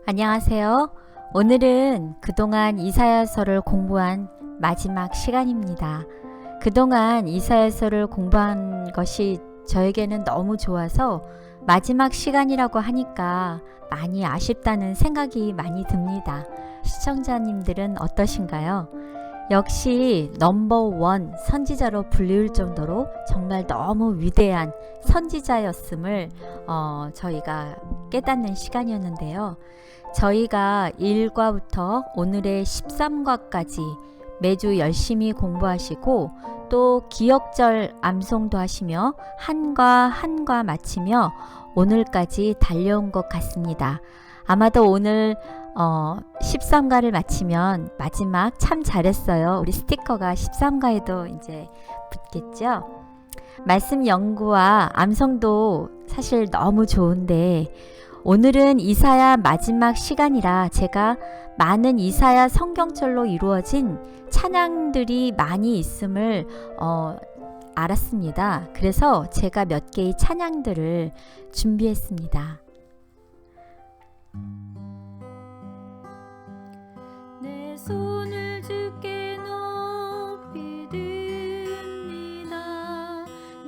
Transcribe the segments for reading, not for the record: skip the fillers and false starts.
안녕하세요. 오늘은 그동안 이사야서를 공부한 마지막 시간입니다. 그동안 이사야서를 공부한 것이 저에게는 너무 좋아서 마지막 시간이라고 하니까 많이 아쉽다는 생각이 많이 듭니다. 시청자님들은 어떠신가요? 역시 넘버원 선지자로 불리울 정도로 정말 너무 위대한 선지자였음을 저희가 깨닫는 시간이었는데요. 저희가 1과부터 오늘의 13과까지 매주 열심히 공부하시고 또 기억절 암송도 하시며 한 과 한 과 마치며 오늘까지 달려온 것 같습니다. 아마도 오늘 13과를 마치면 마지막 참 잘했어요. 우리 스티커가 13과에도 이제 붙겠죠. 말씀 연구와 암송도 사실 너무 좋은데 오늘은 이사야 마지막 시간이라 제가 많은 이사야 성경절로 이루어진 찬양들이 많이 있음을 알았습니다. 그래서 제가 몇 개의 찬양들을 준비했습니다. 내 손을 주께 높이 듭니다.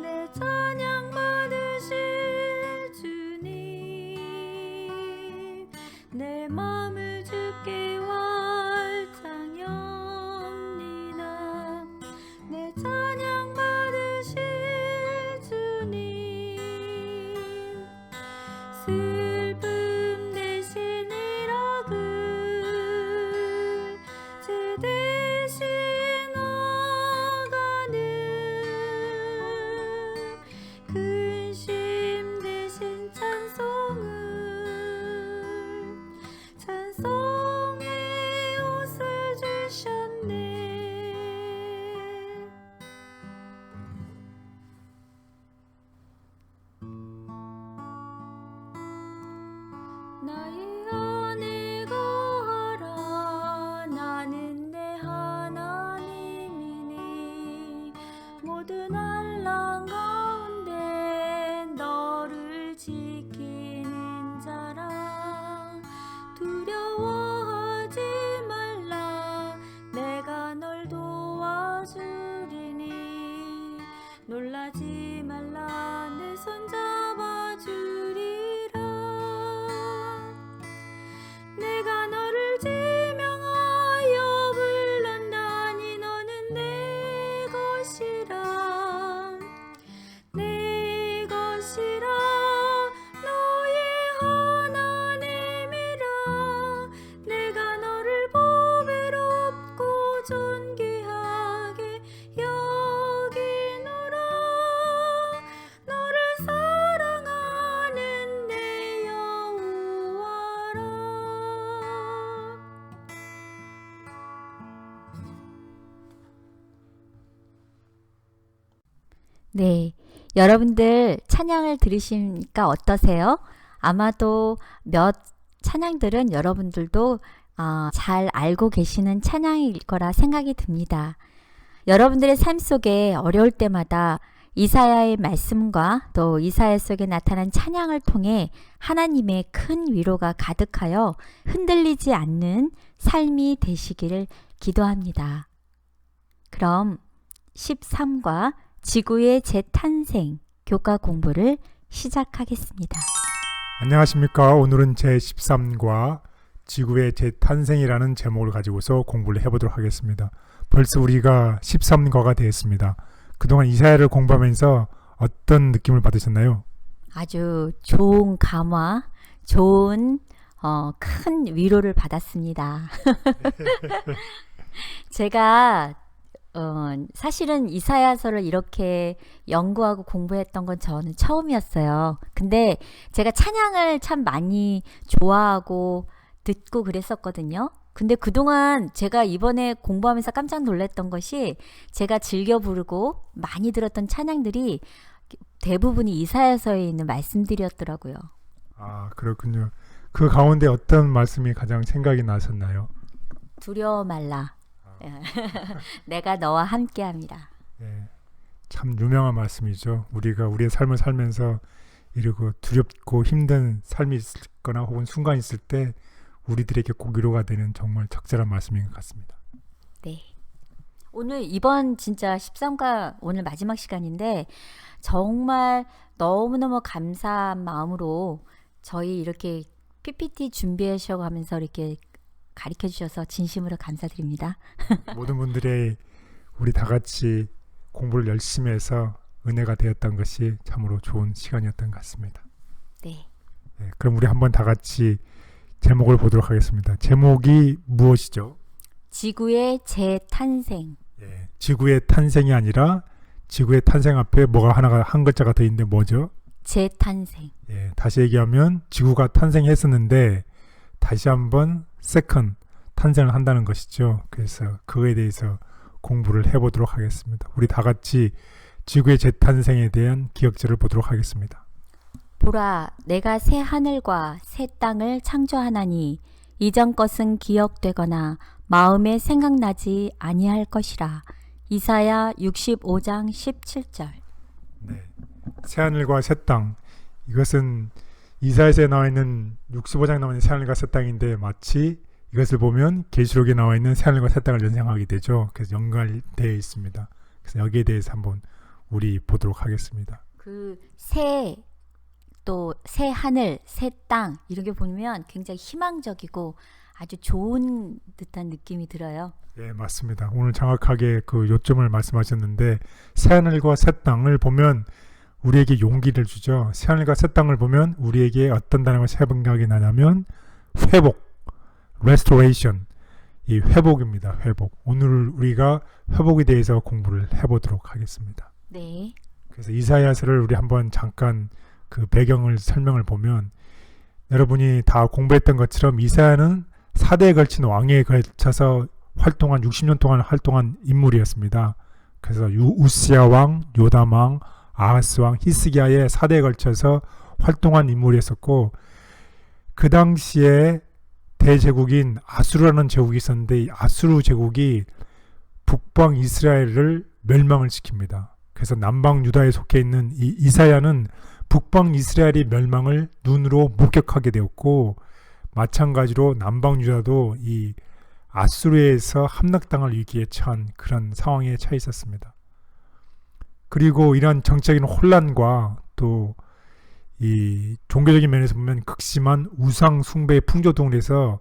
내 찬양 받으실 주님, 내 마음을 주께 활창합니다. 내 찬양 받으실 주님, 슬픔 대신 이락을 제 대신 나가는 근심 대신 찬송의 옷을 주셨네. 나의 안에 거하라. 나는 내 하나님이니 모든 환난 가운데 너를 지키는 자라. 두려워하지 말라. 내가 널 도와주리니 놀라지 말라. 내 손 잡아주리라. 내가 너를 지명하여 불렀나니 너는 내 것이라. 내 것이라. 너의 하나님이라. 내가 너를 보배롭고 존귀하게 여기노라. 너를 사랑하는 내 여호와라. 네, 여러분들 찬양을 들으시니까 어떠세요? 아마도 몇 찬양들은 여러분들도 잘 알고 계시는 찬양일 거라 생각이 듭니다. 여러분들의 삶 속에 어려울 때마다 이사야의 말씀과 또 이사야 속에 나타난 찬양을 통해 하나님의 큰 위로가 가득하여 흔들리지 않는 삶이 되시기를 기도합니다. 그럼 13과 지구의 재탄생 교과 공부를 시작하겠습니다. 안녕하십니까. 오늘은 제13과 지구의 재탄생이라는 제목을 가지고서 공부를 해보도록 하겠습니다. 벌써 우리가 13과가 되었습니다. 그동안 이사야를 공부하면서 어떤 느낌을 받으셨나요? 아주 좋은 감화, 좋은 큰 위로를 받았습니다. 제가 사실은 이사야서를 이렇게 연구하고 공부했던 건 저는 처음이었어요. 근데 제가 찬양을 참 많이 좋아하고 듣고 그랬었거든요. 근데 그동안 제가 이번에 공부하면서 깜짝 놀랐던 것이 제가 즐겨 부르고 많이 들었던 찬양들이 대부분이 이사야서에 있는 말씀들이었더라고요. 아, 그렇군요. 그 가운데 어떤 말씀이 가장 생각이 나셨나요? 두려워 말라. 내가 너와 함께합니다. 네, 참 유명한 말씀이죠. 우리가 우리의 삶을 살면서 이러고 두렵고 힘든 삶이 있거나 혹은 순간이 있을 때 우리들에게 꼭 위로가 되는 정말 적절한 말씀인 것 같습니다. 네. 오늘 이번 진짜 13과 오늘 마지막 시간인데 정말 너무너무 감사한 마음으로 저희 이렇게 PPT 준비하셔 가면서 이렇게 가르쳐 주셔서 진심으로 감사드립니다. 모든 분들의 우리 다 같이 공부를 열심히 해서 은혜가 되었던 것이 참으로 좋은 시간이었던 것 같습니다. 네. 네, 그럼 우리 한번 다 같이 제목을 보도록 하겠습니다. 제목이 무엇이죠? 지구의 재탄생. 예, 지구의 탄생이 아니라 지구의 탄생 앞에 뭐가 하나가 한 글자가 더 있는데 뭐죠? 재탄생. 예, 다시 얘기하면 지구가 탄생했었는데 다시 한번 세컨 탄생을 한다는 것이죠. 그래서 그거에 대해서 공부를 해보도록 하겠습니다. 우리 다 같이 지구의 재탄생에 대한 기억절을 보도록 하겠습니다. 보라, 내가 새 하늘과 새 땅을 창조하나니 이전 것은 기억되거나 마음에 생각나지 아니할 것이라. 이사야 65장 17절. 네, 새 하늘과 새 땅, 이것은 이사야서에 나와 있는 65장에 나와 있는 새 하늘과 새 땅인데 마치 이것을 보면 계시록에 나와 있는 새 하늘과 새 땅을 연상하게 되죠. 그래서 연관되어 있습니다. 그래서 여기에 대해서 한번 우리 보도록 하겠습니다. 그 새, 또 새 하늘, 새 땅 이런 게 보면 굉장히 희망적이고 아주 좋은 듯한 느낌이 들어요. 예, 맞습니다. 오늘 정확하게 그 요점을 말씀하셨는데 새 하늘과 새 땅을 보면 우리에게 용기를 주죠. 새 하늘과 새 땅을 보면 우리에게 어떤 단어가 생각이 나냐면 회복, restoration, 이 회복입니다. 회복. 오늘 우리가 회복에 대해서 공부를 해보도록 하겠습니다. 네. 그래서 이사야서를 우리 한번 잠깐 그 배경을 설명을 보면 여러분이 다 공부했던 것처럼 이사야는 4대에 걸친 왕에 걸쳐서 활동한 60년 동안 활동한 인물이었습니다. 그래서 우시야 왕, 요담 왕, 아하스 왕, 히스기야의 4대에 걸쳐서 활동한 인물이었었고 그 당시에 대제국인 아수르라는 제국이 있었는데 이 아수르 제국이 북방 이스라엘을 멸망을 시킵니다. 그래서 남방 유다에 속해 있는 이 이사야는 북방 이스라엘의 멸망을 눈으로 목격하게 되었고 마찬가지로 남방 유다도 이 아수르에서 함락당할 위기에 처한 그런 상황에 처해 있었습니다. 그리고 이러한 정치적인 혼란과 또 이 종교적인 면에서 보면 극심한 우상 숭배의 풍조등에서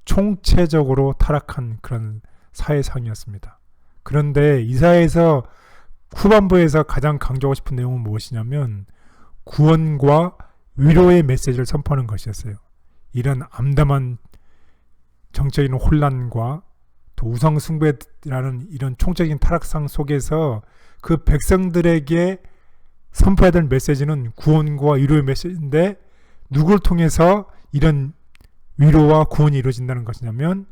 총체적으로 타락한 그런 사회상이었습니다. 그런데 이사야에서 후반부에서 가장 강조하고 싶은 내용은 무엇이냐면 구원과 위로의 메시지를 선포하는 것이었어요. 이런 암담한 정적인 혼란과 또 우상 숭배라는 이런 총체적인 타락상 속에서 그 백성들에게 선포해야 될 메시지는 구원과 위로의 메시지인데 누구를 통해서 이런 위로와 구원이 이루어진다는 것이냐면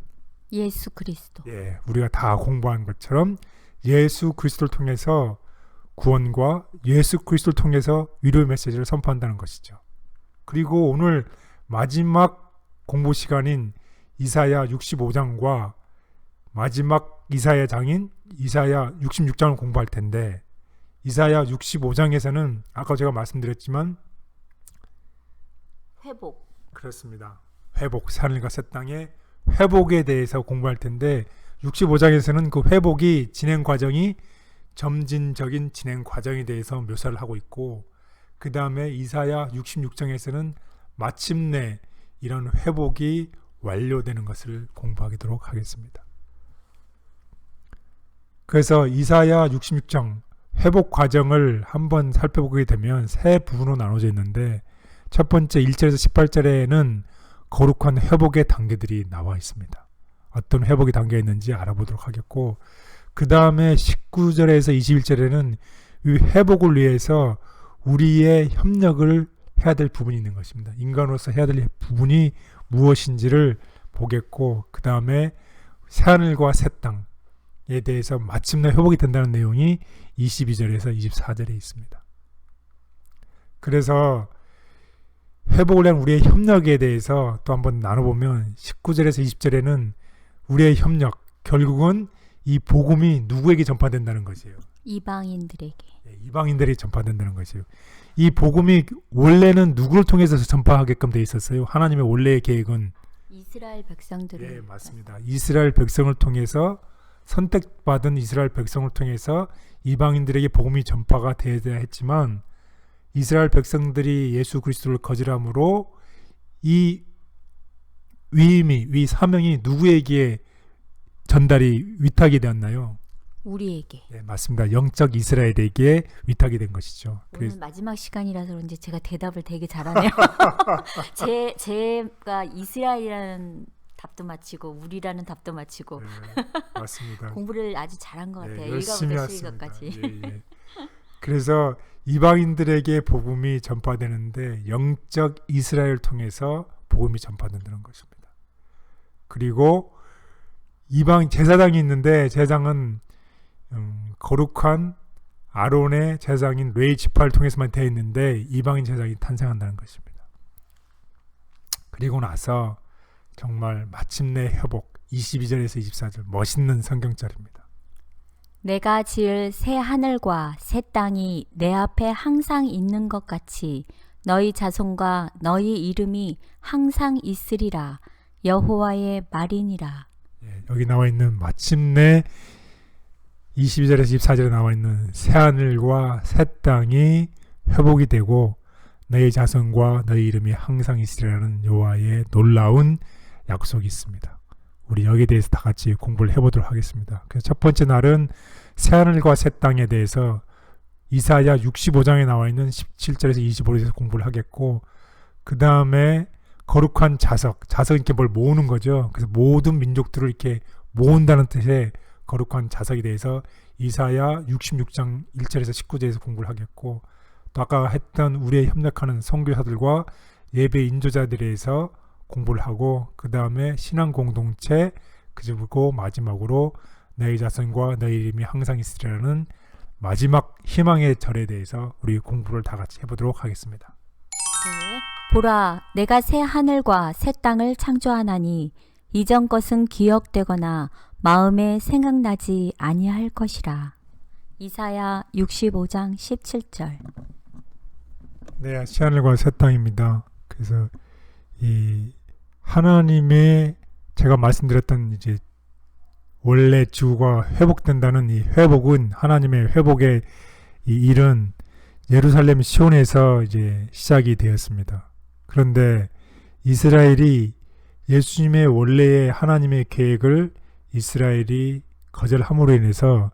예수 그리스도. 예, 우리가 다 공부한 것처럼 예수 그리스도를 통해서 구원과 예수 그리스도를 통해서 위로의 메시지를 선포한다는 것이죠. 그리고 오늘 마지막 공부 시간인 이사야 65장과 마지막 이사야 장인 이사야 66장을 공부할 텐데 이사야 65장에서는 아까 제가 말씀드렸지만 회복. 그렇습니다. 회복, 하늘과 새 땅의 회복에 대해서 공부할 텐데 65장에서는 그 회복이 진행 과정이 점진적인 진행 과정에 대해서 묘사를 하고 있고 그 다음에 이사야 66장에서는 마침내 이런 회복이 완료되는 것을 공부하도록 하겠습니다. 그래서 이사야 66장 회복 과정을 한번 살펴보게 되면 세 부분으로 나눠져 있는데 첫 번째 1절에서 18절에는 거룩한 회복의 단계들이 나와 있습니다. 어떤 회복의 단계가 있는지 알아보도록 하겠고 그 다음에 19절에서 21절에는 이 회복을 위해서 우리의 협력을 해야 될 부분이 있는 것입니다. 인간으로서 해야 될 부분이 무엇인지를 보겠고 그 다음에 새하늘과 새 땅에 대해서 마침내 회복이 된다는 내용이 22절에서 24절에 있습니다. 그래서 회복을 위한 우리의 협력에 대해서 또 한번 나눠보면 19절에서 20절에는 우리의 협력, 결국은 이 복음이 누구에게 전파된다는 것이에요. 이방인들에게. 이방인들이 전파된다는 것이에요. 이 복음이 원래는 누구를 통해서 전파하게끔 돼 있었어요? 하나님의 원래의 계획은 이스라엘 백성들을 네, 맞습니다. 이스라엘 백성을 통해서 선택받은 이스라엘 백성을 통해서 이방인들에게 복음이 전파가 되어야 했지만 이스라엘 백성들이 예수 그리스도를 거절함으로 이 위 사명이 누구에게 전달이 위탁이 되었나요? 우리에게. 네, 맞습니다. 영적 이스라엘에게 위탁이 된 것이죠. 오늘 마지막 시간이라서 그런지 제가 대답을 되게 잘하네요. 제가 이스라엘이라는 답도 마치고 우리라는 답도 마치고 네, 맞습니다. 공부를 아주 잘한 것 같아요. 열심히 1과부터 왔습니다. 12과까지. 예. 그래서 이방인들에게 복음이 전파되는데 영적 이스라엘을 통해서 복음이 전파된다는 것입니다. 그리고 이방 제사장이 있는데 제사장은 거룩한 아론의 제사장인 레위 지파를 통해서만 되어 있는데 이방인 제사장이 탄생한다는 것입니다. 그리고 나서 정말 마침내 회복 22절에서 24절 멋있는 성경절입니다. 내가 지을 새 하늘과 새 땅이 내 앞에 항상 있는 것 같이 너희 자손과 너희 이름이 항상 있으리라. 여호와의 말이니라. 예, 여기 나와 있는 마침내 22절에서 24절에 나와 있는 새 하늘과 새 땅이 회복이 되고 너희 자손과 너희 이름이 항상 있으리라는 여호와의 놀라운 약속이 있습니다. 우리 여기에 대해서 다 같이 공부를 해보도록 하겠습니다. 그래서 첫 번째 날은 새 하늘과 새 땅에 대해서 이사야 65장에 나와 있는 17절에서 25절에서 공부를 하겠고 그 다음에 거룩한 자석은 이렇게 뭘 모으는 거죠. 그래서 모든 민족들을 이렇게 모은다는 뜻의 거룩한 자석에 대해서 이사야 66장 1절에서 19절에서 공부를 하겠고 또 아까 했던 우리의 협력하는 선교사들과 예배 인도자들에 대해서 공부를 하고 그 다음에 신앙 공동체 그리고 마지막으로 너희 자손과 너희 이름이 항상 있으리라는 마지막 희망의 절에 대해서 우리 공부를 다 같이 해보도록 하겠습니다. 네. 보라, 내가 새 하늘과 새 땅을 창조하나니 이전 것은 기억되거나 마음에 생각나지 아니할 것이라. 이사야 65장 17절. 네, 새 하늘과 새 땅입니다. 그래서 이 하나님의 제가 말씀드렸던 이제 원래 지구가 회복된다는 이 회복은 하나님의 회복의 이 일은 예루살렘 시온에서 이제 시작이 되었습니다. 그런데 이스라엘이 예수님의 원래의 하나님의 계획을 이스라엘이 거절함으로 인해서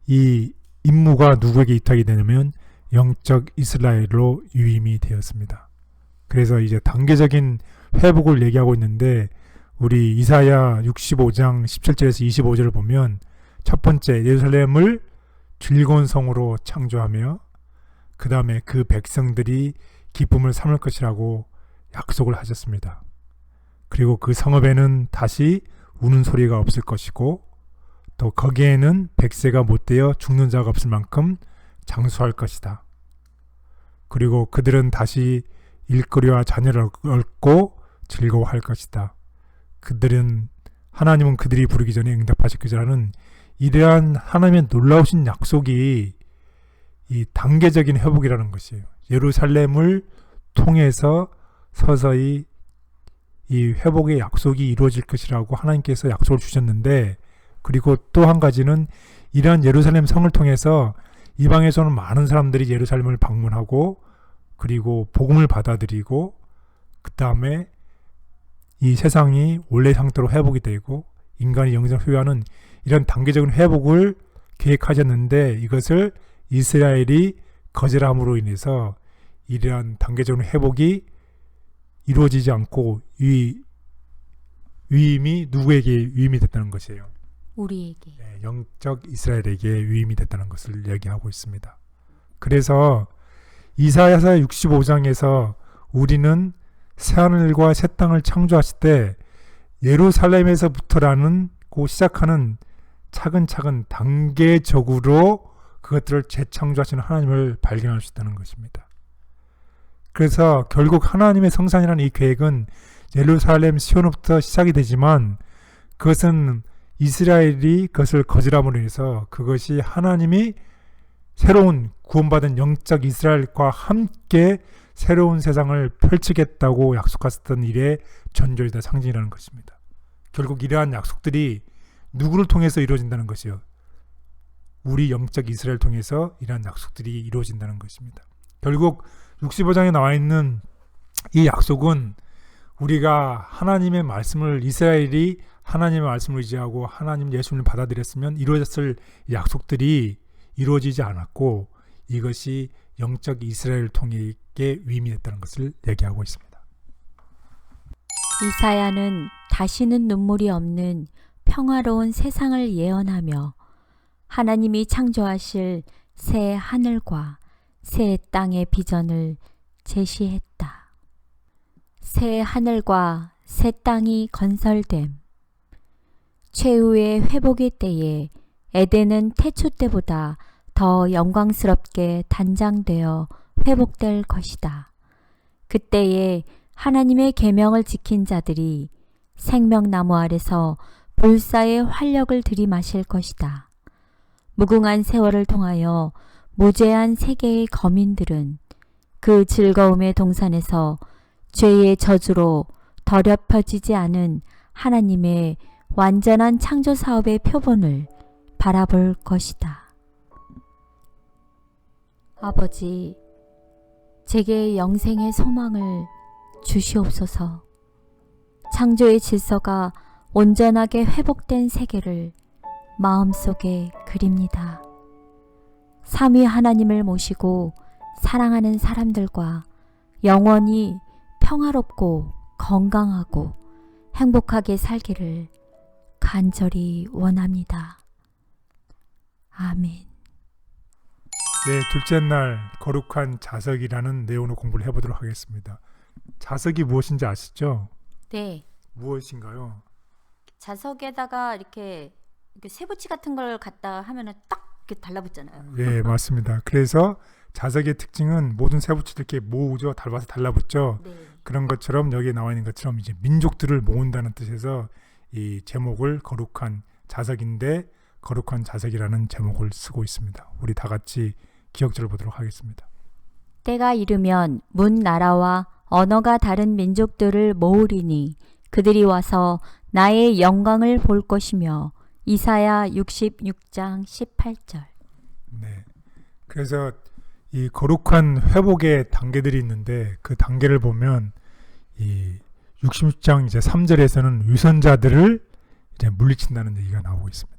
이 임무가 누구에게 위탁이 되냐면 영적 이스라엘로 유임이 되었습니다. 그래서 이제 단계적인 회복을 얘기하고 있는데 우리 이사야 65장 17절에서 25절을 보면 첫 번째 예루살렘을 즐거운 성으로 창조하며 그 다음에 그 백성들이 기쁨을 삼을 것이라고 약속을 하셨습니다. 그리고 그 성읍에는 다시 우는 소리가 없을 것이고 또 거기에는 백세가 못되어 죽는 자가 없을 만큼 장수할 것이다. 그리고 그들은 다시 일거리와 자녀를 얻고 즐거워할 것이다. 하나님은 그들이 부르기 전에 응답하실 것이라는 이러한 하나님의 놀라우신 약속이 이 단계적인 회복이라는 것이에요. 예루살렘을 통해서 서서히 이 회복의 약속이 이루어질 것이라고 하나님께서 약속을 주셨는데 그리고 또 한 가지는 이러한 예루살렘 성을 통해서 이방에서는 많은 사람들이 예루살렘을 방문하고 그리고 복음을 받아들이고 그 다음에 이 세상이 원래 상태로 회복이 되고 인간이 영생 소유하는 이런 단계적인 회복을 계획하셨는데 이것을 이스라엘이 거절함으로 인해서 이러한 단계적인 회복이 이루어지지 않고 위임이 누구에게 위임이 됐다는 것이에요. 우리에게. 네, 영적 이스라엘에게 위임이 됐다는 것을 얘기하고 있습니다. 그래서 이사야서 65장에서 우리는 새하늘과 새 땅을 창조하실 때 예루살렘에서부터라는 시작하는 차근차근 단계적으로 그것들을 재창조하시는 하나님을 발견할 수 있다는 것입니다. 그래서 결국 하나님의 성산이라는 이 계획은 예루살렘 시온부터 시작이 되지만 그것은 이스라엘이 그것을 거절함으로 인해서 그것이 하나님이 새로운 구원받은 영적 이스라엘과 함께 새로운 세상을 펼치겠다고 약속하셨던 일의 전조이다 상징이라는 것입니다. 결국 이러한 약속들이 누구를 통해서 이루어진다는 것이요. 우리 영적 이스라엘을 통해서 이러한 약속들이 이루어진다는 것입니다. 결국 65장에 나와 있는 이 약속은 우리가 하나님의 말씀을 이스라엘이 하나님의 말씀을 의지하고 하나님 예수님을 받아들였으면 이루어졌을 약속들이 이루어지지 않았고 이것이 영적 이스라엘을 통해 위임했다는 것을 얘기하고 있습니다. 이사야는 다시는 눈물이 없는 평화로운 세상을 예언하며 하나님이 창조하실 새 하늘과 새 땅의 비전을 제시했다. 새 하늘과 새 땅이 건설됨. 최후의 회복의 때에 에덴은 태초 때보다 더 영광스럽게 단장되어 회복될 것이다. 그때에 하나님의 계명을 지킨 자들이 생명나무 아래서 불사의 활력을 들이마실 것이다. 무궁한 세월을 통하여 무죄한 세계의 거민들은 그 즐거움의 동산에서 죄의 저주로 더럽혀지지 않은 하나님의 완전한 창조 사업의 표본을 바라볼 것이다. 아버지, 제게 영생의 소망을 주시옵소서. 창조의 질서가 온전하게 회복된 세계를 마음속에 그립니다. 삼위 하나님을 모시고 사랑하는 사람들과 영원히 평화롭고 건강하고 행복하게 살기를 간절히 원합니다. 아멘. 네, 둘째 날 거룩한 자석이라는 내용으로 공부를 해보도록 하겠습니다. 자석이 무엇인지 아시죠? 네. 무엇인가요? 자석에다가 이렇게 쇠붙이 같은 걸 갖다 하면은 딱 이렇게 달라붙잖아요. 네, 맞습니다. 그래서 자석의 특징은 모든 쇠붙이를 이렇게 모으죠. 닮아서 달라붙죠. 네. 그런 것처럼 여기에 나와 있는 것처럼 이제 민족들을 모은다는 뜻에서 이 제목을 거룩한 자석인데 거룩한 자석이라는 제목을 쓰고 있습니다. 우리 다 같이 기억절을 보도록 하겠습니다. 때가 이르면 문 나라와 언어가 다른 민족들을 모으리니 그들이 와서 나의 영광을 볼 것이며 이사야 66장 18절. 네. 그래서 이 거룩한 회복의 단계들이 있는데 그 단계를 보면 이 66장 이제 3절에서는 위선자들을 이제 물리친다는 얘기가 나오고 있습니다.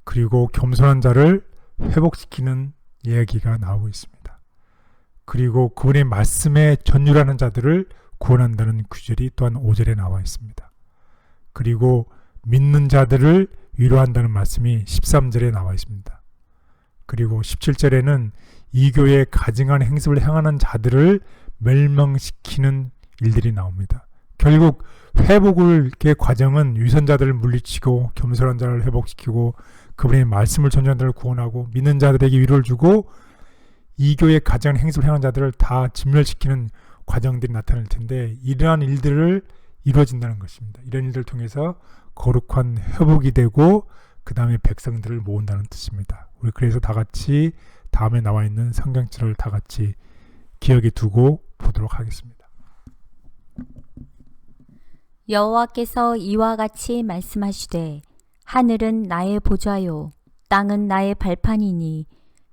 그리고 겸손한 자를 회복시키는 이야기가 나오고 있습니다. 그리고 그분의 말씀에 전율하는 자들을 구원한다는 구절이 또한 5절에 나와 있습니다. 그리고 믿는 자들을 위로한다는 말씀이 13절에 나와 있습니다. 그리고 17절에는 이교의 가증한 행습을 행하는 자들을 멸망시키는 일들이 나옵니다. 결국 회복의 과정은 위선자들을 물리치고 겸손한 자를 회복시키고 그분의 말씀을 전하는 자를 구원하고 믿는 자들에게 위로를 주고 이교의 가증한 행습을 행하는 자들을 다 진멸시키는 과정들이 나타날 텐데 이러한 일들을 이루어진다는 것입니다. 이런 일들을 통해서 거룩한 회복이 되고 그 다음에 백성들을 모은다는 뜻입니다. 우리 그래서 다 같이 다음에 나와 있는 성경절을 다 같이 기억에 두고 보도록 하겠습니다. 여호와께서 이와 같이 말씀하시되 하늘은 나의 보좌요 땅은 나의 발판이니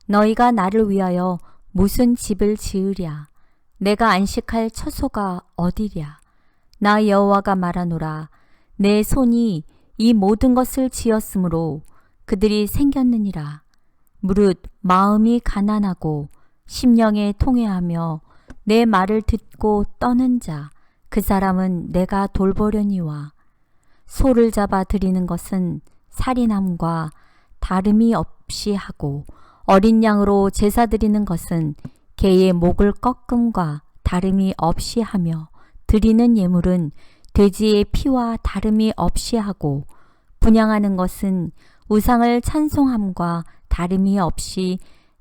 너희가 나를 위하여 무슨 집을 지으랴 내가 안식할 처소가 어디랴 나 여호와가 말하노라 내 손이 이 모든 것을 지었으므로 그들이 생겼느니라 무릇 마음이 가난하고 심령에 통회하며 내 말을 듣고 떠는 자 그 사람은 내가 돌보려니와 소를 잡아 드리는 것은 살인함과 다름이 없이 하고 어린 양으로 제사 드리는 것은 개의 목을 꺾음과 다름이 없이 하며 드리는 예물은 돼지의 피와 다름이 없이 하고 분향하는 것은 우상을 찬송함과 다름이 없이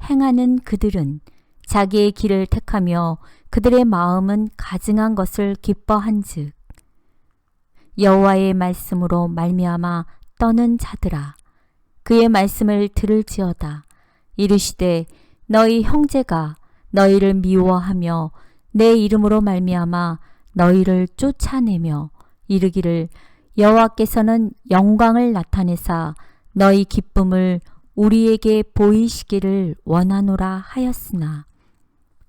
행하는 그들은 자기의 길을 택하며 그들의 마음은 가증한 것을 기뻐한즉 여호와의 말씀으로 말미암아 떠는 자들아 그의 말씀을 들을지어다 이르시되 너희 형제가 너희를 미워하며 내 이름으로 말미암아 너희를 쫓아내며 이르기를 여호와께서는 영광을 나타내사 너희 기쁨을 우리에게 보이시기를 원하노라 하였으나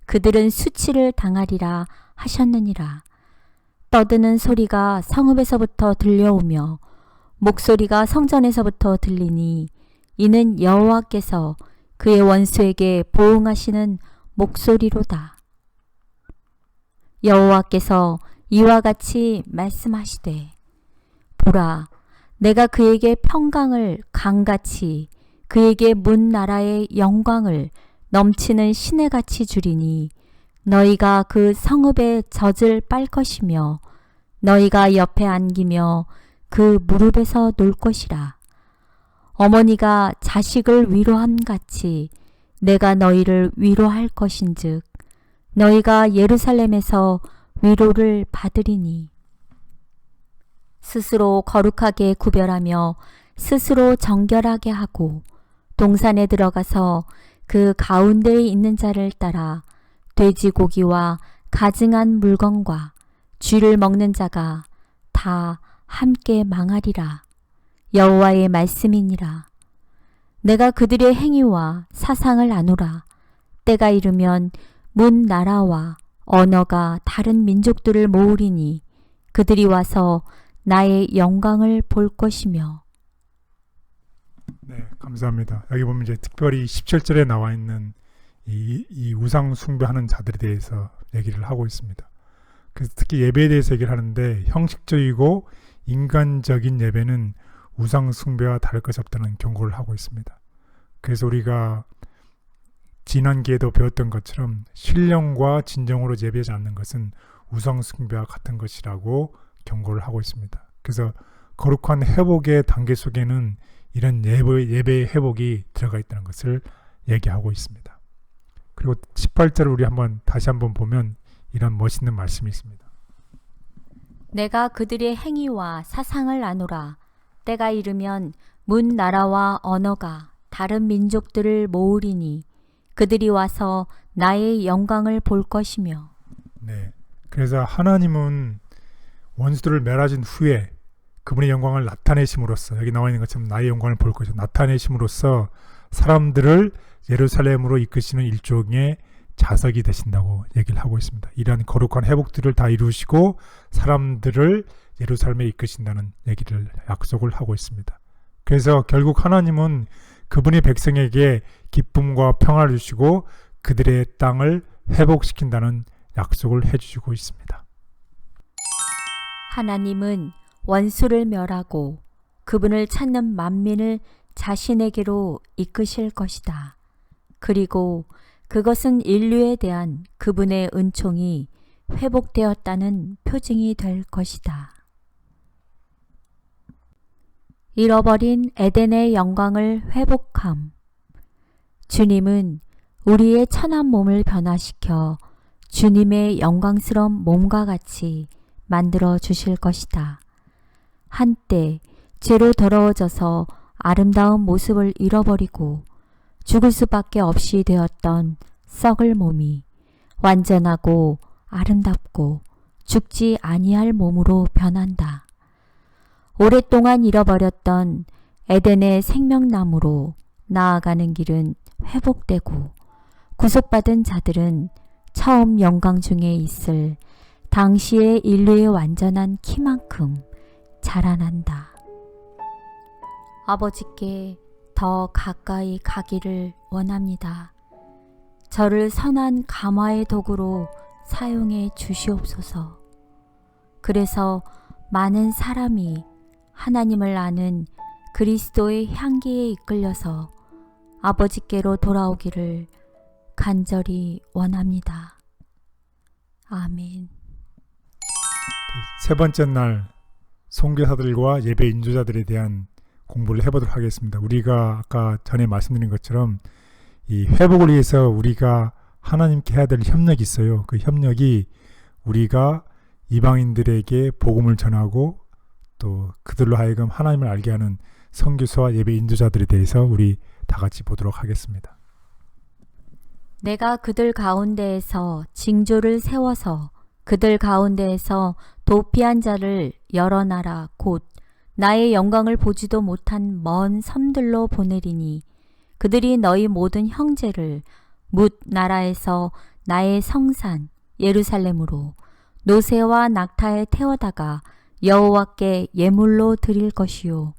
그들은 수치를 당하리라 하셨느니라. 떠드는 소리가 성읍에서부터 들려오며 목소리가 성전에서부터 들리니 이는 여호와께서 그의 원수에게 보응하시는 목소리로다. 여호와께서 이와 같이 말씀하시되 보라, 내가 그에게 평강을 강같이 그에게 문 나라의 영광을 넘치는 시내같이 주리니 너희가 그 성읍의 젖을 빨 것이며 너희가 옆에 안기며 그 무릎에서 놀 것이라. 어머니가 자식을 위로함 같이 내가 너희를 위로할 것인즉 너희가 예루살렘에서 위로를 받으리니 스스로 거룩하게 구별하며 스스로 정결하게 하고 동산에 들어가서 그 가운데에 있는 자를 따라 돼지고기와 가증한 물건과 쥐를 먹는 자가 다 함께 망하리라. 여호와의 말씀이니라. 내가 그들의 행위와 사상을 아노라. 때가 이르면 문 나라와 언어가 다른 민족들을 모으리니 그들이 와서 나의 영광을 볼 것이며. 네, 감사합니다. 여기 보면 이제 특별히 17절에 나와 있는 이 우상 숭배하는 자들에 대해서 얘기를 하고 있습니다. 그래서 특히 예배에 대해서 얘기를 하는데 형식적이고 인간적인 예배는 우상 숭배와 다를 것이 없다는 경고를 하고 있습니다. 그래서 우리가 지난 기회도 배웠던 것처럼 신령과 진정으로 예배하지 않는 것은 우상 숭배와 같은 것이라고 경고를 하고 있습니다. 그래서 거룩한 회복의 단계 속에는 이런 예배의 회복이 들어가 있다는 것을 얘기하고 있습니다. 그리고 18절을 우리 다시 한번 보면 이런 멋있는 말씀이 있습니다. 내가 그들의 행위와 사상을 아노라. 때가 이르면 문 나라와 언어가 다른 민족들을 모으리니 그들이 와서 나의 영광을 볼 것이며. 네, 그래서 하나님은 원수들을 멸하신 후에 그분의 영광을 나타내심으로써 여기 나와 있는 것처럼 나의 영광을 볼 것이요 나타내심으로써 사람들을 예루살렘으로 이끄시는 일종의 자석이 되신다고 얘기를 하고 있습니다. 이러한 거룩한 회복들을 다 이루시고 사람들을 예루살렘에 이끄신다는 얘기를 약속을 하고 있습니다. 그래서 결국 하나님은 그분의 백성에게 기쁨과 평화를 주시고 그들의 땅을 회복시킨다는 약속을 해주시고 있습니다. 하나님은 원수를 멸하고 그분을 찾는 만민을 자신에게로 이끄실 것이다. 그리고 그것은 인류에 대한 그분의 은총이 회복되었다는 표징이 될 것이다. 잃어버린 에덴의 영광을 회복함. 주님은 우리의 천한 몸을 변화시켜 주님의 영광스러운 몸과 같이 만들어 주실 것이다. 한때 죄로 더러워져서 아름다운 모습을 잃어버리고 죽을 수밖에 없이 되었던 썩을 몸이 완전하고 아름답고 죽지 아니할 몸으로 변한다. 오랫동안 잃어버렸던 에덴의 생명나무로 나아가는 길은 회복되고 구속받은 자들은 처음 영광 중에 있을 당시의 인류의 완전한 키만큼 자라난다. 아버지께 더 가까이 가기를 원합니다. 저를 선한 감화의 도구로 사용해 주시옵소서. 그래서 많은 사람이 하나님을 아는 그리스도의 향기에 이끌려서 아버지께로 돌아오기를 간절히 원합니다. 아멘. 세 번째 날 선교사들과 예배 인도자들에 대한 공부를 해보도록 하겠습니다. 우리가 아까 전에 말씀드린 것처럼 이 회복을 위해서 우리가 하나님께 해야 될 협력이 있어요. 그 협력이 우리가 이방인들에게 복음을 전하고 또 그들로 하여금 하나님을 알게 하는 선교사와 예배 인도자들에 대해서 우리 다 같이 보도록 하겠습니다. 내가 그들 가운데에서 징조를 세워서 그들 가운데에서 도피한 자를 여러 나라 곧 나의 영광을 보지도 못한 먼 섬들로 보내리니 그들이 너희 모든 형제를 뭇 나라에서 나의 성산 예루살렘으로 노새와 낙타에 태워다가 여호와께 예물로 드릴 것이요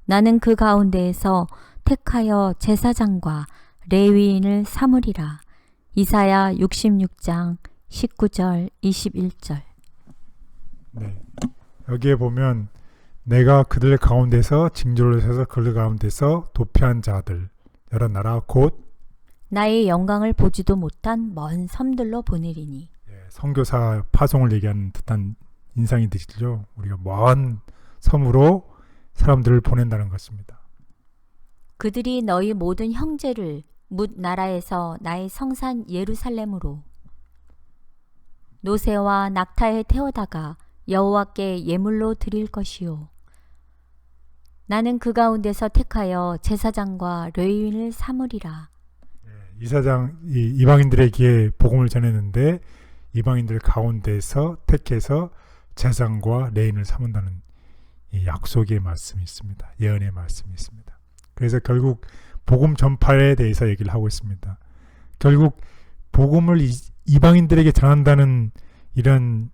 나는 그 가운데에서 택하여 제사장과 레위인을 삼으리라. 이사야 66장 19절 21절. 네. 여기에 보면 내가 그들 가운데서 징조를 세서 그들 가운데서 도피한 자들 여러 나라 곧 나의 영광을 보지도 못한 먼 섬들로 보내리니. 선교사 파송을 얘기하는 듯한 인상이 드시죠. 우리가 먼 섬으로 사람들을 보낸다는 것입니다. 그들이 너희 모든 형제를 뭇 나라에서 나의 성산 예루살렘으로 노새와 낙타에 태워다가 여호와께 예물로 드릴 것이요 나는 그 가운데서 택하여 제사장과 레위인을 삼으리라. 이방인들에게 복음을 전했는데 이방인들 가운데서 택해서 제사장과 레위인을 삼은다는 이 약속의 말씀이 있습니다. 예언의 말씀이 있습니다. 그래서 결국 복음 전파에 대해서 얘기를 하고 있습니다. 결국 복음을 이방인들에게 전한다는 이런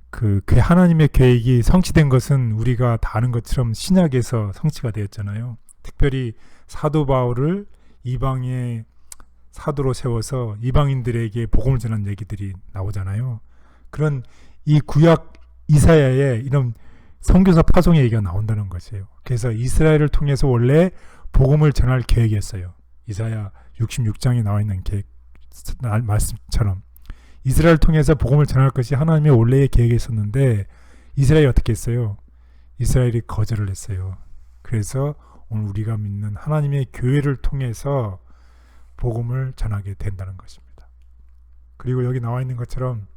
그 하나님의 계획이 성취된 것은 우리가 다 아는 것처럼 신약에서 성취가 되었잖아요. 특별히 사도 바울을 이방의 사도로 세워서 이방인들에게 복음을 전한 얘기들이 나오잖아요. 그런 이 구약 이사야에 이런 선교사 파송의 얘기가 나온다는 것이에요. 그래서 이스라엘을 통해서 원래 복음을 전할 계획이었어요. 이사야 66장에 나와 있는 계획 말씀처럼 이스라엘을 통해서 복음을 전할 것이 하나님의 원래의 계획이었었는데 이스라엘이 어떻게 했어요? 이스라엘이 거절을 했어요. 그래서 오늘 우리가 믿는 하나님의 교회를 통해서 복음을 전하게 된다는 것입니다. 그리고 여기 나와 있는 것처럼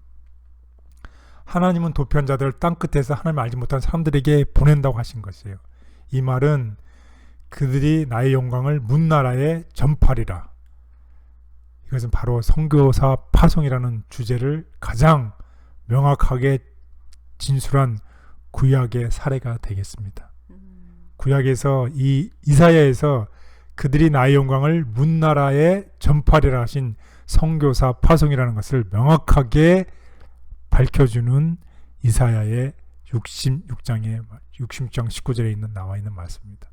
하나님은 도피한 자들을 땅끝에서 하나님을 알지 못한 사람들에게 보낸다고 하신 것이에요. 이 말은 그들이 나의 영광을 문 나라에 전파리라. 이것은 바로 선교사 파송이라는 주제를 가장 명확하게 진술한 구약의 사례가 되겠습니다. 구약에서 이 이사야에서 그들이 나의 영광을 문 나라에 전파리라 하신 선교사 파송이라는 것을 명확하게 밝혀주는 이사야의 66장 19절에 나와 있는 말씀입니다.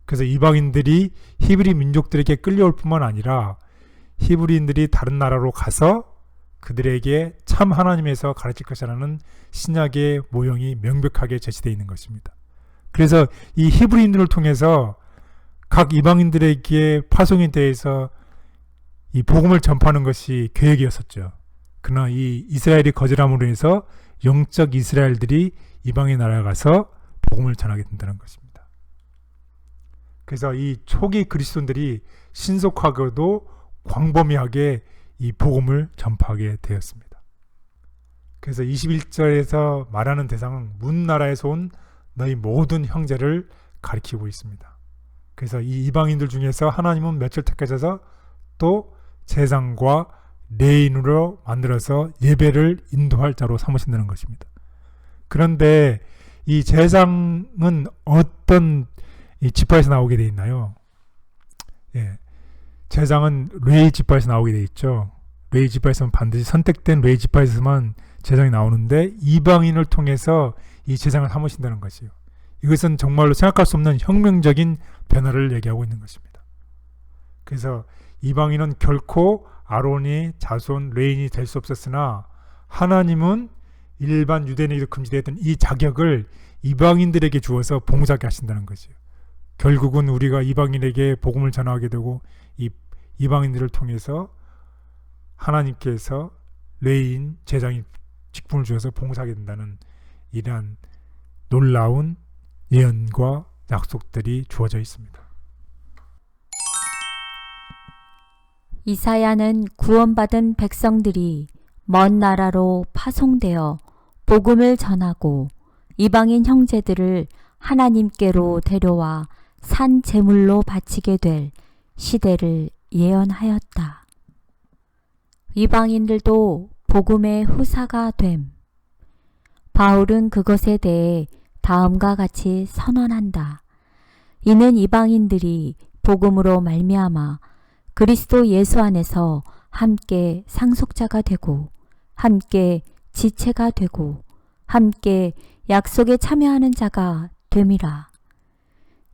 그래서 이방인들이 히브리 민족들에게 끌려올 뿐만 아니라 히브리인들이 다른 나라로 가서 그들에게 참 하나님에서 가르칠 것이라는 신약의 모형이 명백하게 제시되어 있는 것입니다. 그래서 이 히브리인들을 통해서 각 이방인들에게 파송에 대해서 이 복음을 전파하는 것이 계획이었었죠. 그러나 이 이스라엘이 거절함으로 해서 영적 이스라엘들이 이방의 나라에 가서 복음을 전하게 된다는 것입니다. 그래서 이 초기 그리스도인들이 신속하고도 광범위하게 이 복음을 전파하게 되었습니다. 그래서 21절에서 말하는 대상은 문 나라에서 온 너희 모든 형제를 가리키고 있습니다. 그래서 이 이방인들 중에서 하나님은 몇을 택하셔서 또 제사장과 레위인으로 만들어서 예배를 인도할 자로 삼으신다는 것입니다. 그런데 이 제사장은 어떤 이 지파에서 나오게 되어 있나요? 제사장은 레위 지파에서 나오게 되어 있죠. 레위 지파에서는 반드시 선택된 레위 지파에서만 제사장이 나오는데 이방인을 통해서 이 제사장을 삼으신다는 것이에요. 이것은 정말로 생각할 수 없는 혁명적인 변화를 얘기하고 있는 것입니다. 그래서 이방인은 결코 아론이 자손 레인이 될 수 없었으나 하나님은 일반 유대인에게도 금지되었던 이 자격을 이방인들에게 주어서 봉사하게 하신다는 것이에요. 결국은 우리가 이방인에게 복음을 전하게 되고 이 이방인들을 통해서 하나님께서 레인 제사장이 직분을 주어서 봉사하게 된다는 이러한 놀라운 예언과 약속들이 주어져 있습니다. 이사야는 구원받은 백성들이 먼 나라로 파송되어 복음을 전하고 이방인 형제들을 하나님께로 데려와 산 제물로 바치게 될 시대를 예언하였다. 이방인들도 복음의 후사가 됨. 바울은 그것에 대해 다음과 같이 선언한다. 이는 이방인들이 복음으로 말미암아 그리스도 예수 안에서 함께 상속자가 되고 함께 지체가 되고 함께 약속에 참여하는 자가 됨이라.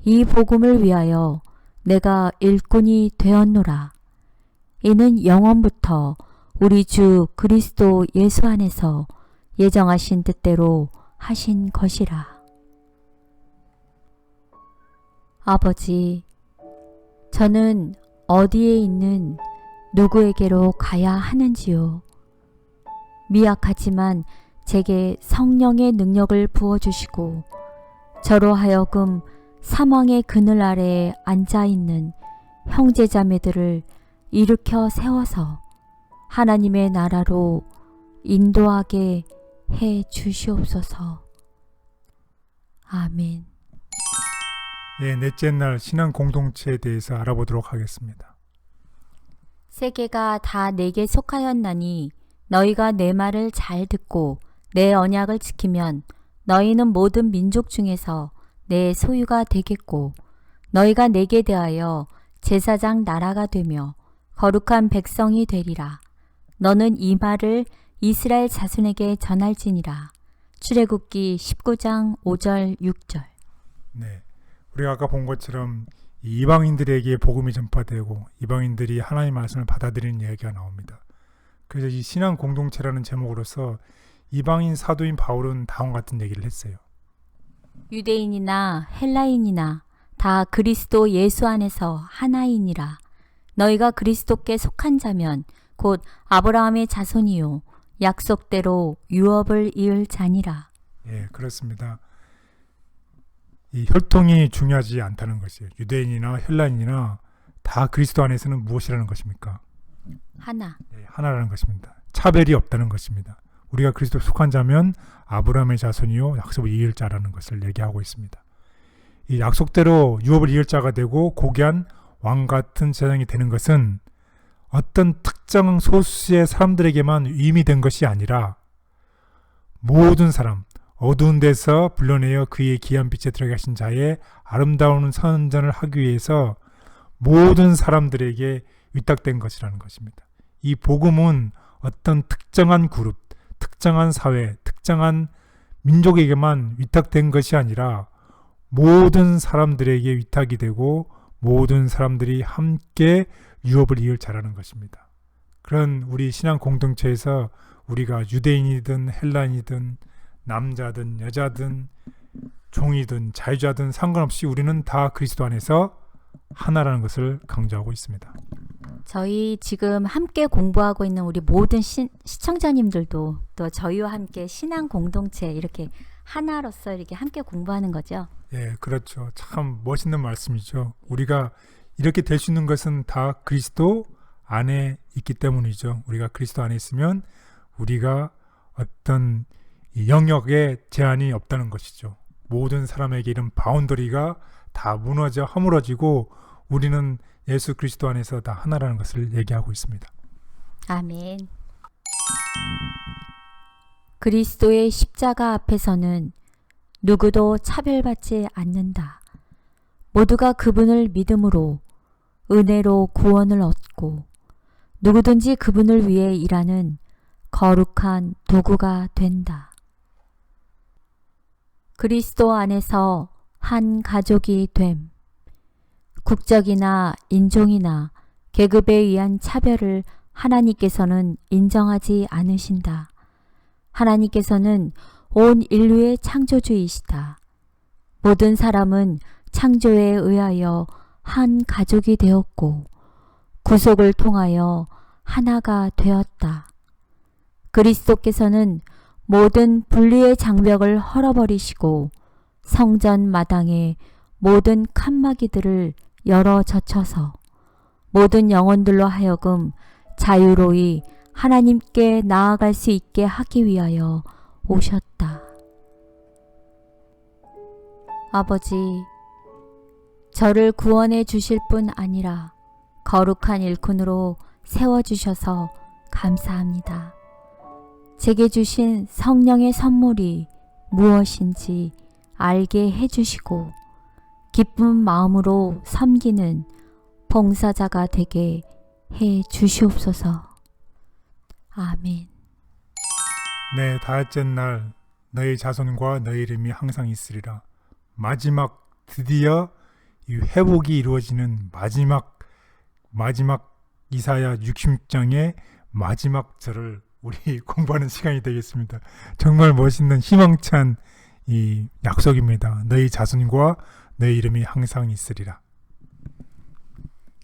이 복음을 위하여 내가 일꾼이 되었노라. 이는 영원부터 우리 주 그리스도 예수 안에서 예정하신 뜻대로 하신 것이라. 아버지, 저는 어디에 있는 누구에게로 가야 하는지요. 미약하지만 제게 성령의 능력을 부어주시고 저로 하여금 사망의 그늘 아래에 앉아있는 형제자매들을 일으켜 세워서 하나님의 나라로 인도하게 해 주시옵소서. 아멘. 예, 넷째 날 신앙 공동체에 대해서 알아보도록 하겠습니다. 세계가 다 내게 속하였나니 너희가 내 말을 잘 듣고 내 언약을 지키면 너희는 모든 민족 중에서 내 소유가 되겠고 너희가 내게 대하여 제사장 나라가 되며 거룩한 백성이 되리라. 너는 이 말을 이스라엘 자손에게 전할지니라. 출애굽기 19장 5절 6절. 네, 우리가 아까 본 것처럼 이방인들에게 복음이 전파되고 이방인들이 하나님의 말씀을 받아들이는 이야기가 나옵니다. 그래서 이 신앙 공동체라는 제목으로서 이방인 사도인 바울은 다음과 같은 얘기를 했어요. 유대인이나 헬라인이나 다 그리스도 예수 안에서 하나이니라. 너희가 그리스도께 속한 자면 곧 아브라함의 자손이요 약속대로 유업을 이을 자니라. 예, 그렇습니다. 이 혈통이 중요하지 않다는 것이에요. 유대인이나 헬라인이나 다 그리스도 안에서는 무엇이라는 것입니까? 하나. 예, 하나라는 것입니다. 차별이 없다는 것입니다. 우리가 그리스도에 속한 자면 아브라함의 자손이요 약속을 이을 자라는 것을 얘기하고 있습니다. 이 약속대로 유업을 이을 자가 되고 고귀한 왕 같은 제사장이 되는 것은 어떤 특정 소수의 사람들에게만 위임이 된 것이 아니라 모든 사람, 어두운 데서 불러내어 그의 귀한 빛에 들어가신 자의 아름다운 선전을 하기 위해서 모든 사람들에게 위탁된 것이라는 것입니다. 이 복음은 어떤 특정한 그룹, 특정한 사회, 특정한 민족에게만 위탁된 것이 아니라 모든 사람들에게 위탁이 되고 모든 사람들이 함께 유업을 이을 자라는 것입니다. 그런 우리 신앙 공동체에서 우리가 유대인이든 헬라인이든 남자든 여자든 종이든 자유자든 상관없이 우리는 다 그리스도 안에서 하나라는 것을 강조하고 있습니다. 저희 지금 함께 공부하고 있는 우리 모든 시청자님들도 또 저희와 함께 신앙 공동체 이렇게 하나로서 이렇게 함께 공부하는 거죠. 예, 그렇죠. 참 멋있는 말씀이죠. 우리가 이렇게 될 수 있는 것은 다 그리스도 안에 있기 때문이죠. 우리가 그리스도 안에 있으면 우리가 어떤 영역에 제한이 없다는 것이죠. 모든 사람에게 이런 바운더리가 다 무너져 허물어지고 우리는 예수 그리스도 안에서 다 하나라는 것을 얘기하고 있습니다. 아멘. 그리스도의 십자가 앞에서는 누구도 차별받지 않는다. 모두가 그분을 믿음으로 은혜로 구원을 얻고 누구든지 그분을 위해 일하는 거룩한 도구가 된다. 그리스도 안에서 한 가족이 됨. 국적이나 인종이나 계급에 의한 차별을 하나님께서는 인정하지 않으신다. 하나님께서는 온 인류의 창조주이시다. 모든 사람은 창조에 의하여 한 가족이 되었고 구속을 통하여 하나가 되었다. 그리스도께서는 모든 분리의 장벽을 헐어버리시고 성전 마당에 모든 칸막이들을 열어 젖혀서 모든 영혼들로 하여금 자유로이 하나님께 나아갈 수 있게 하기 위하여 오셨다. 아버지, 저를 구원해 주실 뿐 아니라 거룩한 일꾼으로 세워주셔서 감사합니다. 제게 주신 성령의 선물이 무엇인지 알게 해주시고 기쁜 마음으로 섬기는 봉사자가 되게 해 주시옵소서. 아멘. 내 다섯째 날 너희 자손과 너희 이름이 항상 있으리라. 마지막 드디어 이 회복이 이루어지는 마지막 이사야 66장의 마지막 절을 우리 공부하는 시간이 되겠습니다. 정말 멋있는 희망찬 이 약속입니다. 너희 자손과 너희 이름이 항상 있으리라.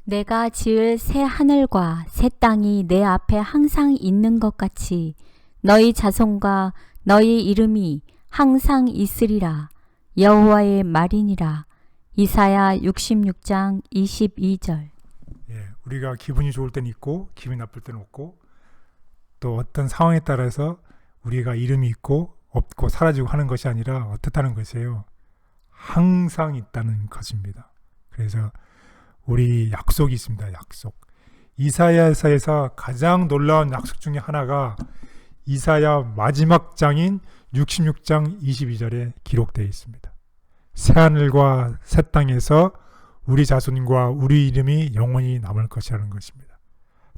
내가 지을 새 하늘과 새 땅이 내 앞에 항상 있는 것 같이 너희 자손과 너희 이름이 항상 있으리라. 여호와의 말이니라. 이사야 66장 22절. 예, 우리가 기분이 좋을 때는 있고 기분이 나쁠 때는 없고 또 어떤 상황에 따라서 우리가 이름이 있고 없고 사라지고 하는 것이 아니라 어떻다는 것이에요. 항상 있다는 것입니다. 그래서 우리 약속이 있습니다. 약속. 이사야서에서 가장 놀라운 약속 중에 하나가 이사야 마지막 장인 66장 22절에 기록되어 있습니다. 새하늘과 새 땅에서 우리 자손과 우리 이름이 영원히 남을 것이라는 것입니다.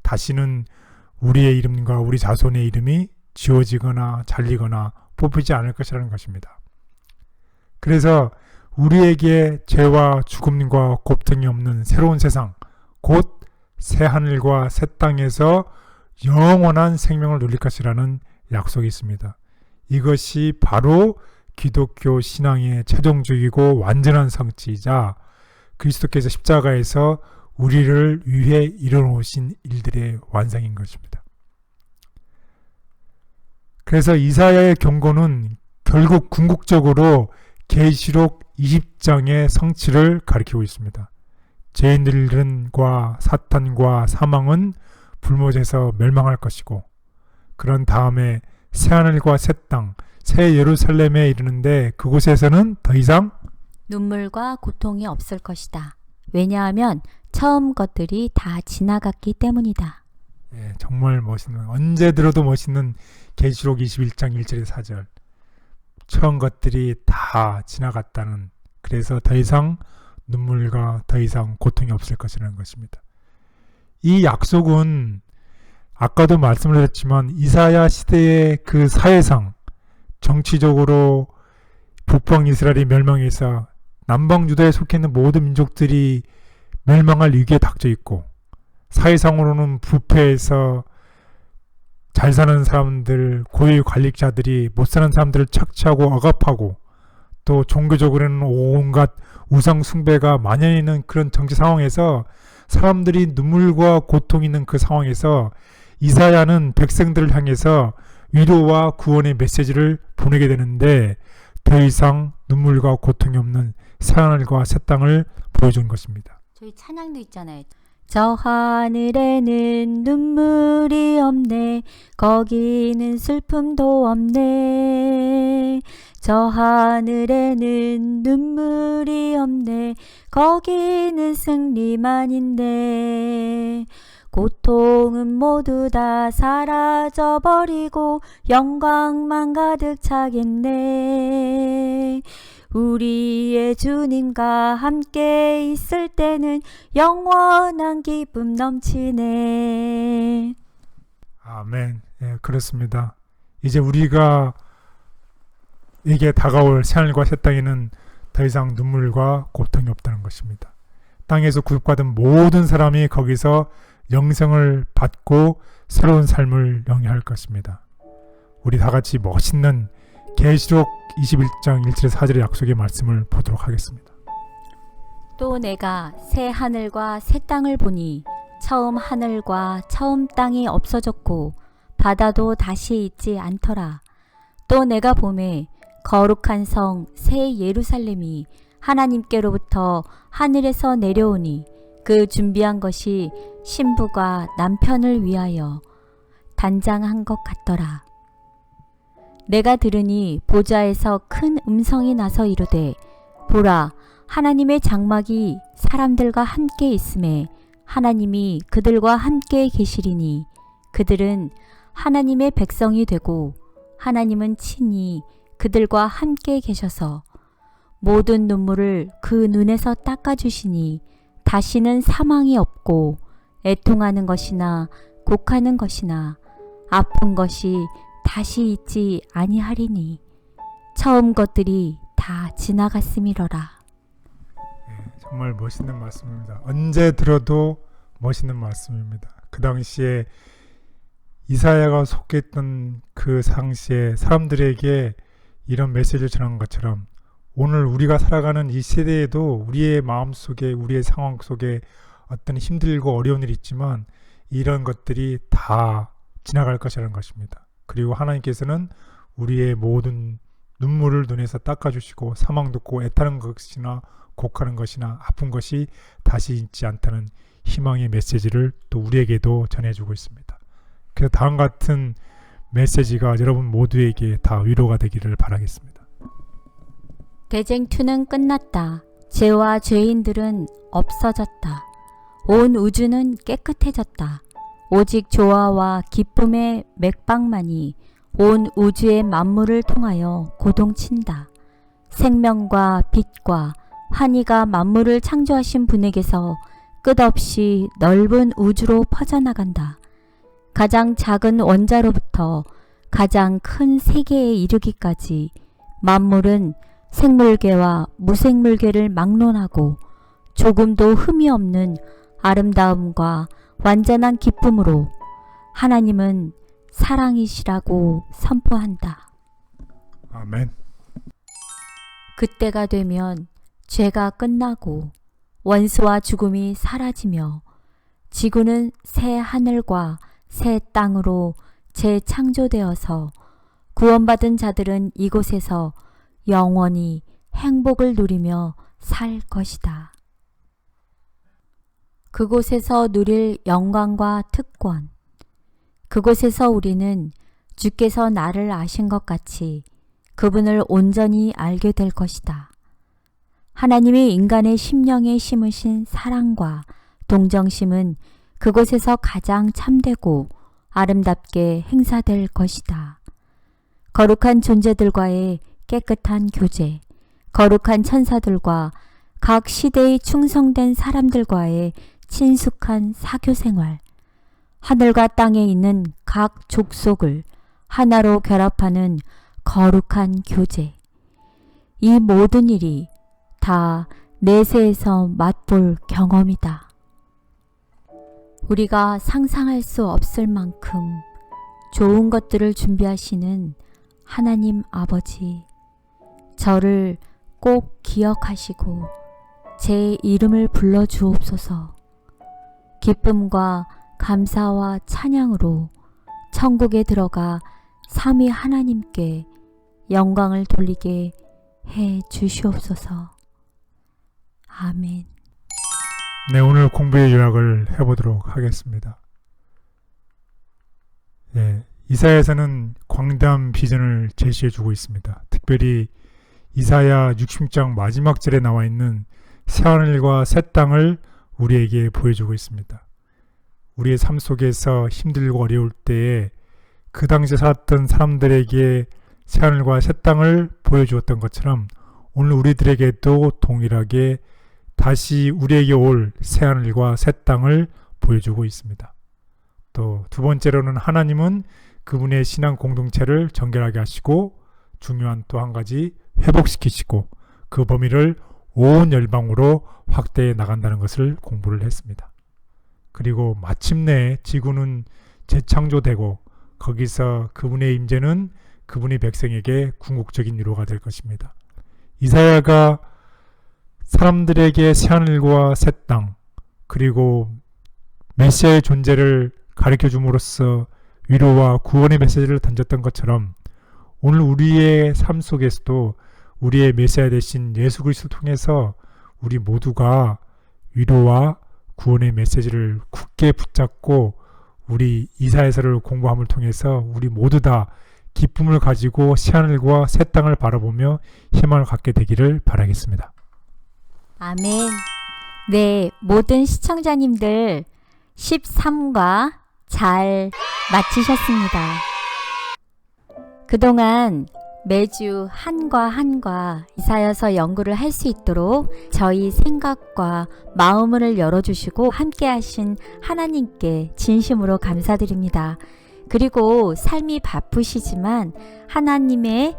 다시는 우리의 이름과 우리 자손의 이름이 지워지거나 잘리거나 뽑히지 않을 것이라는 것입니다. 그래서 우리에게 죄와 죽음과 고통이 없는 새로운 세상, 곧 새하늘과 새 땅에서 영원한 생명을 누릴 것이라는 약속이 있습니다. 이것이 바로 기독교 신앙의 최종적이고 완전한 성취이자 그리스도께서 십자가에서 우리를 위해 이뤄놓으신 일들의 완성인 것입니다. 그래서 이사야의 경고는 결국 궁극적으로 계시록 20장의 성취를 가리키고 있습니다. 죄인들과 사탄과 사망은 불못에서 멸망할 것이고 그런 다음에 새하늘과 새 땅, 새 예루살렘에 이르는데 그곳에서는 더 이상 눈물과 고통이 없을 것이다. 왜냐하면 처음 것들이 다 지나갔기 때문이다. 예, 정말 멋있는, 언제 들어도 멋있는 계시록 21장 1절에 4절. 처음 것들이 다 지나갔다는, 그래서 더 이상 눈물과 더 이상 고통이 없을 것이라는 것입니다. 이 약속은 아까도 말씀을 드렸지만 이사야 시대의 그 사회상, 정치적으로 북방 이스라엘이 멸망해서 남방 유다에 속해 있는 모든 민족들이 멸망할 위기에 닥쳐 있고, 사회상으로는 부패해서 잘 사는 사람들, 고위 관리자들이 못 사는 사람들을 착취하고 억압하고, 또 종교적으로는 온갖 우상 숭배가 만연해 있는 그런 정치 상황에서 사람들이 눈물과 고통이 있는 그 상황에서 이사야는 백성들을 향해서 위로와 구원의 메시지를 보내게 되는데, 더 이상 눈물과 고통이 없는 새하늘과 새 땅을 보여준 것입니다. 저희 찬양도 있잖아요. 저 하늘에는 눈물이 없네, 거기는 슬픔도 없네. 저 하늘에는 눈물이 없네, 거기는 승리만인데. 고통은 모두 다 사라져버리고 영광만 가득 차겠네. 우리의 주님과 함께 있을 때는 영원한 기쁨 넘치네. 아멘. 예, 그렇습니다. 이제 우리가 이게 다가올 새하늘과 새 땅에는 더 이상 눈물과 고통이 없다는 것입니다. 땅에서 구속받은 모든 사람이 거기서 영생을 받고 새로운 삶을 영위할 것입니다. 우리 다 같이 멋있는 계시록 21장 1절에 4절의 약속의 말씀을 보도록 하겠습니다. 또 내가 새 하늘과 새 땅을 보니 처음 하늘과 처음 땅이 없어졌고 바다도 다시 있지 않더라. 또 내가 보매 거룩한 성 새 예루살렘이 하나님께로부터 하늘에서 내려오니 그 준비한 것이 신부가 남편을 위하여 단장한 것 같더라. 내가 들으니 보좌에서 큰 음성이 나서 이르되, 보라, 하나님의 장막이 사람들과 함께 있음에 하나님이 그들과 함께 계시리니 그들은 하나님의 백성이 되고 하나님은 친히 그들과 함께 계셔서 모든 눈물을 그 눈에서 닦아주시니 다시는 사망이 없고 애통하는 것이나 곡하는 것이나 아픈 것이 다시 있지 아니하리니 처음 것들이 다 지나갔음이러라. 정말 멋있는 말씀입니다. 언제 들어도 멋있는 말씀입니다. 그 당시에 이사야가 속했던 그 당시에 사람들에게 이런 메시지를 전한 것처럼 오늘 우리가 살아가는 이 세대에도 우리의 마음속에 우리의 상황 속에 어떤 힘들고 어려운 일이 있지만 이런 것들이 다 지나갈 것이라는 것입니다. 그리고 하나님께서는 우리의 모든 눈물을 눈에서 닦아주시고 사망도 없고 애타는 것이나 곡하는 것이나 아픈 것이 다시 있지 않다는 희망의 메시지를 또 우리에게도 전해주고 있습니다. 그래서 다음 같은 메시지가 여러분 모두에게 다 위로가 되기를 바라겠습니다. 대쟁투는 끝났다. 죄와 죄인들은 없어졌다. 온 우주는 깨끗해졌다. 오직 조화와 기쁨의 맥박만이 온 우주의 만물을 통하여 고동친다. 생명과 빛과 환희가 만물을 창조하신 분에게서 끝없이 넓은 우주로 퍼져나간다. 가장 작은 원자로부터 가장 큰 세계에 이르기까지 만물은 생물계와 무생물계를 막론하고 조금도 흠이 없는 아름다움과 완전한 기쁨으로 하나님은 사랑이시라고 선포한다. 아멘. 그때가 되면 죄가 끝나고 원수와 죽음이 사라지며 지구는 새 하늘과 새 땅으로 재창조되어서 구원받은 자들은 이곳에서 영원히 행복을 누리며 살 것이다. 그곳에서 누릴 영광과 특권, 그곳에서 우리는 주께서 나를 아신 것 같이 그분을 온전히 알게 될 것이다. 하나님이 인간의 심령에 심으신 사랑과 동정심은 그곳에서 가장 참되고 아름답게 행사될 것이다. 거룩한 존재들과의 깨끗한 교제, 거룩한 천사들과 각 시대의 충성된 사람들과의 친숙한 사교생활, 하늘과 땅에 있는 각 족속을 하나로 결합하는 거룩한 교제, 이 모든 일이 다 내세에서 맛볼 경험이다. 우리가 상상할 수 없을 만큼 좋은 것들을 준비하시는 하나님 아버지, 저를 꼭 기억하시고 제 이름을 불러주옵소서. 기쁨과 감사와 찬양으로 천국에 들어가 삼위 하나님께 영광을 돌리게 해 주시옵소서. 아멘. 네, 오늘 공부의 요약을 해보도록 하겠습니다. 이사야에서는 광대한 비전을 제시해주고 있습니다. 특별히 이사야 60장 마지막 절에 나와 있는 새하늘과 새 땅을 우리에게 보여주고 있습니다. 우리의 삶 속에서 힘들고 어려울 때에 그 당시에 살았던 사람들에게 새하늘과 새 땅을 보여주었던 것처럼 오늘 우리들에게도 동일하게 다시 우리에게 올 새하늘과 새 땅을 보여주고 있습니다. 또 두 번째로는 하나님은 그분의 신앙 공동체를 정결하게 하시고 중요한 또 한 가지 회복시키시고 그 범위를 온 열방으로 확대해 나간다는 것을 공부를 했습니다. 그리고 마침내 지구는 재창조되고 거기서 그분의 임재는 그분의 백성에게 궁극적인 위로가 될 것입니다. 이사야가 사람들에게 새하늘과 새 땅 그리고 메시아의 존재를 가르쳐 줌으로써 위로와 구원의 메시지를 던졌던 것처럼 오늘 우리의 삶 속에서도 우리의 메시아 되신 예수 그리스도를 통해서 우리 모두가 위로와 구원의 메시지를 굳게 붙잡고 우리 이사야서를 공부함을 통해서 우리 모두 다 기쁨을 가지고 새하늘과 새 땅을 바라보며 희망을 갖게 되기를 바라겠습니다. 아멘. 네, 모든 시청자님들 13과 잘 마치셨습니다. 그동안 매주 한과 이사여서 연구를 할 수 있도록 저희 생각과 마음을 열어주시고 함께 하신 하나님께 진심으로 감사드립니다. 그리고 삶이 바쁘시지만 하나님의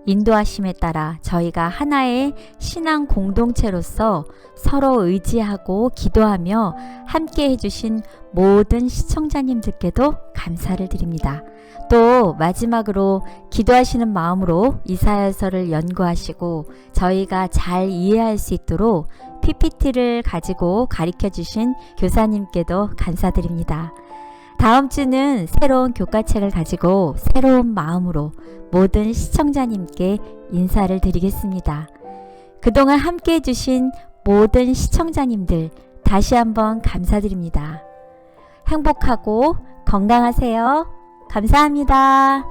인도하심에 따라 저희가 하나의 신앙 공동체로서 서로 의지하고 기도하며 함께 해주신 모든 시청자님들께도 감사를 드립니다. 또 마지막으로 기도하시는 마음으로 이사야서를 연구하시고 저희가 잘 이해할 수 있도록 PPT를 가지고 가르쳐 주신 교사님께도 감사드립니다. 다음 주는 새로운 교과책을 가지고 새로운 마음으로 모든 시청자님께 인사를 드리겠습니다. 그동안 함께 해주신 모든 시청자님들 다시 한번 감사드립니다. 행복하고 건강하세요. 감사합니다.